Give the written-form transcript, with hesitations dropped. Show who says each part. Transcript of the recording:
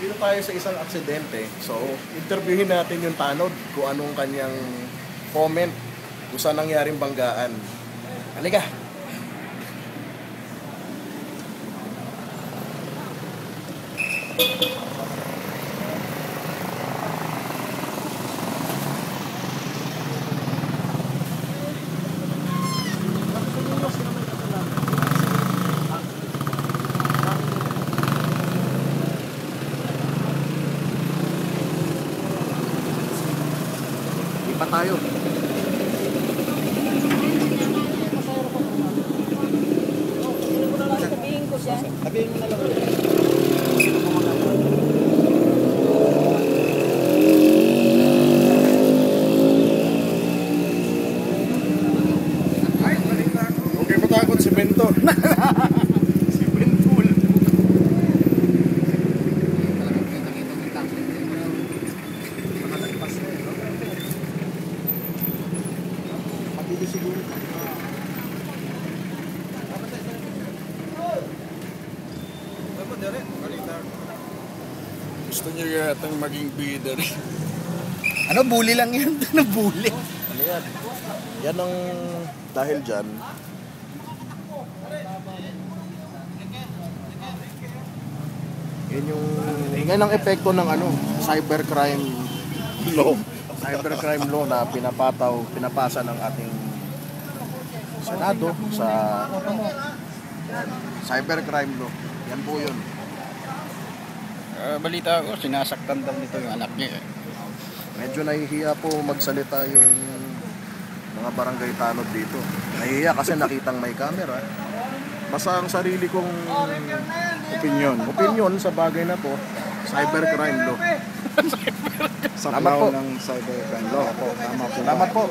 Speaker 1: Dito tayo sa isang aksidente. So, interviewin natin yung tanod kung anong kanyang comment kung saan nangyaring banggaan. Halika! Ipa tayo.
Speaker 2: Sabihin ko siya.
Speaker 1: Sabihin mo na lang. Okay, matakot si Bento. Si Bentul. Mabili siguro.
Speaker 3: Gusto niyo yatang maging bida rin.
Speaker 2: Ano, bully lang yun? Ano, bully?
Speaker 1: Ano yan? Yan ang dahil dyan. Yan ang epekto ng cybercrime law. Cybercrime law na pinapasa ng ating Senado sa cybercrime law. Yan po yun.
Speaker 3: Balita ko, sinasaktan daw nito yung anak niya.
Speaker 1: Medyo nahihiya po magsalita yung mga barangay tanod dito. Nahihiya kasi nakitang may camera. Basta ang sarili kong opinion sa bagay na to, cybercrime law.
Speaker 3: Sa
Speaker 1: Salamat po.
Speaker 3: ng cybercrime law.
Speaker 1: Salamat po.